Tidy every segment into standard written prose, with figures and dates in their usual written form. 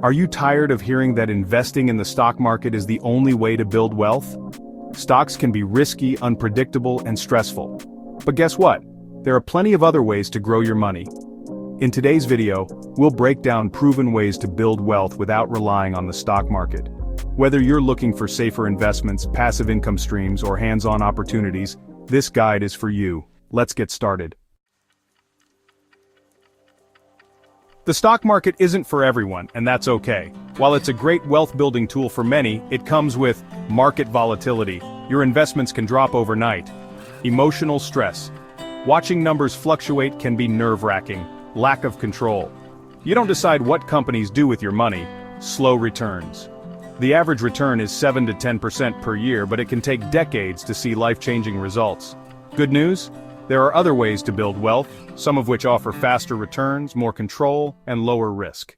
Are you tired of hearing that investing in the stock market is the only way to build wealth? Stocks can be risky, unpredictable, and stressful. But guess what? There are plenty of other ways to grow your money. In today's video, we'll break down proven ways to build wealth without relying on the stock market. Whether you're looking for safer investments, passive income streams, or hands-on opportunities, this guide is for you. Let's get started. The stock market isn't for everyone, and that's okay. While it's a great wealth-building tool for many, it comes with market volatility. Your investments can drop overnight. Emotional stress. Watching numbers fluctuate can be nerve-wracking. Lack of control. You don't decide what companies do with your money. Slow returns. The average return is 7 to 10% per year, but it can take decades to see life-changing results. Good news? There are other ways to build wealth, some of which offer faster returns, more control, and lower risk.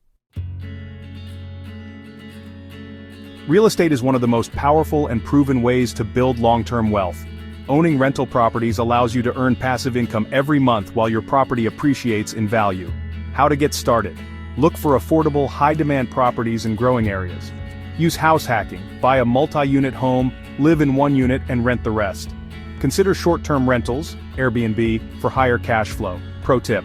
Real estate is one of the most powerful and proven ways to build long-term wealth. Owning rental properties allows you to earn passive income every month while your property appreciates in value. How to get started? Look for affordable, high-demand properties in growing areas. Use house hacking, buy a multi-unit home, live in one unit and rent the rest. Consider short-term rentals, Airbnb, for higher cash flow. Pro tip: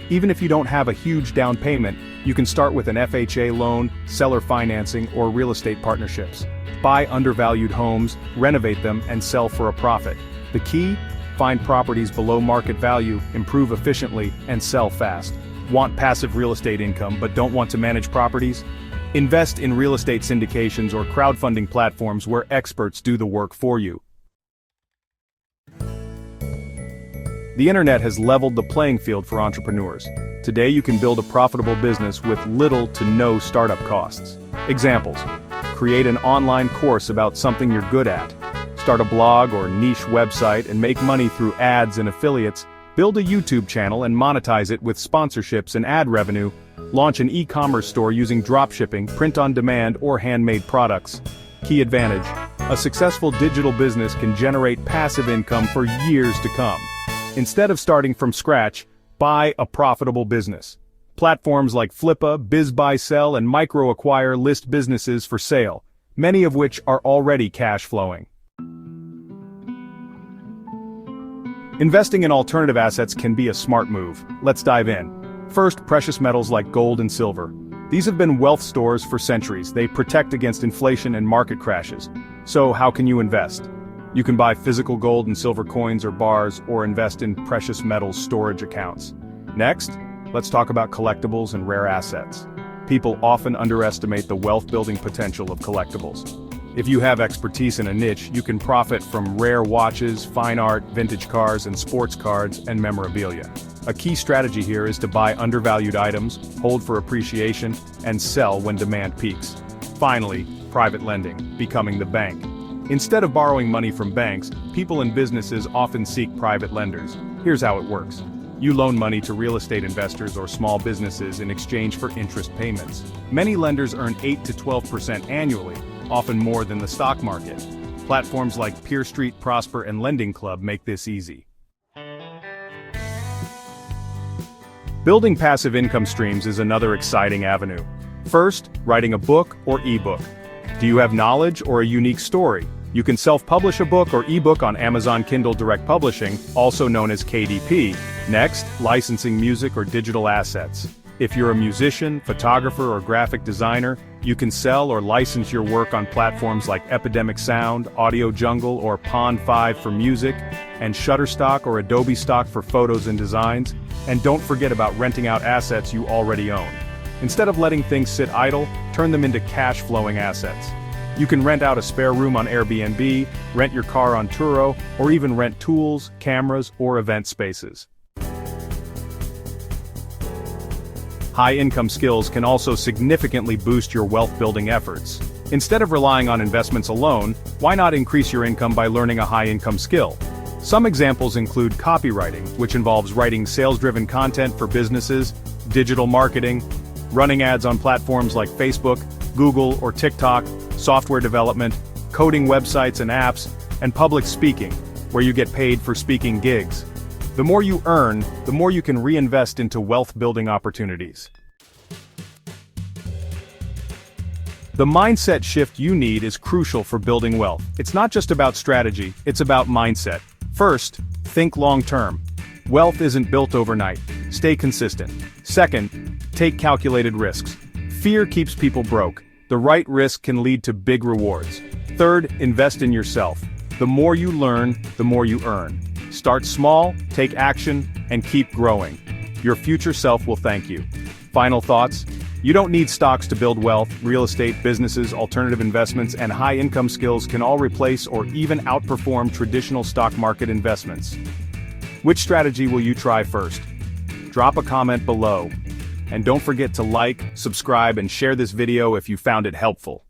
even if you don't have a huge down payment, you can start with an FHA loan, seller financing, or real estate partnerships. Buy undervalued homes, renovate them, and sell for a profit. The key? Find properties below market value, improve efficiently, and sell fast. Want passive real estate income but don't want to manage properties? Invest in real estate syndications or crowdfunding platforms where experts do the work for you. The internet has leveled the playing field for entrepreneurs. Today you can build a profitable business with little to no startup costs. Examples: create an online course about something you're good at. Start a blog or niche website and make money through ads and affiliates. Build a YouTube channel and monetize it with sponsorships and ad revenue. Launch an e-commerce store using dropshipping, print-on-demand, or handmade products. Key advantage: a successful digital business can generate passive income for years to come. Instead of starting from scratch, buy a profitable business. Platforms like Flippa, BizBuySell, and MicroAcquire list businesses for sale, many of which are already cash flowing. Investing in alternative assets can be a smart move. Let's dive in. First, precious metals like gold and silver. These have been wealth stores for centuries. They protect against inflation and market crashes. So how can you invest? You can buy physical gold and silver coins or bars, or invest in precious metals storage accounts. Next, let's talk about collectibles and rare assets. People often underestimate the wealth-building potential of collectibles. If you have expertise in a niche, you can profit from rare watches, fine art, vintage cars, and sports cards, and memorabilia. A key strategy here is to buy undervalued items, hold for appreciation, and sell when demand peaks. Finally, private lending, becoming the bank. Instead of borrowing money from banks, people and businesses often seek private lenders. Here's how it works. You loan money to real estate investors or small businesses in exchange for interest payments. Many lenders earn 8 to 12% annually, often more than the stock market. Platforms like Peer Street, Prosper, and Lending Club make this easy. Building passive income streams is another exciting avenue. First, writing a book or ebook. Do you have knowledge or a unique story? You can self-publish a book or ebook on Amazon Kindle Direct Publishing, also known as KDP. Next, licensing music or digital assets. If you're a musician, photographer, or graphic designer, you can sell or license your work on platforms like Epidemic Sound, Audio Jungle, or Pond5 for music, and Shutterstock or Adobe Stock for photos and designs. And don't forget about renting out assets you already own. Instead of letting things sit idle, turn them into cash-flowing assets. You can rent out a spare room on Airbnb, rent your car on Turo, or even rent tools, cameras, or event spaces. High-income skills can also significantly boost your wealth-building efforts. Instead of relying on investments alone, why not increase your income by learning a high-income skill? Some examples include copywriting, which involves writing sales-driven content for businesses, digital marketing, running ads on platforms like Facebook, Google, or TikTok, software development, coding websites and apps, and public speaking, where you get paid for speaking gigs. The more you earn, the more you can reinvest into wealth-building opportunities. The mindset shift you need is crucial for building wealth. It's not just about strategy, it's about mindset. First, think long-term. Wealth isn't built overnight. Stay consistent. Second, take calculated risks. Fear keeps people broke. The right risk can lead to big rewards. Third, invest in yourself. The more you learn, the more you earn. Start small, take action, and keep growing. Your future self will thank you. Final thoughts? You don't need stocks to build wealth. Real estate, businesses, alternative investments, and high-income skills can all replace or even outperform traditional stock market investments. Which strategy will you try first? Drop a comment below. And don't forget to like, subscribe, and share this video if you found it helpful.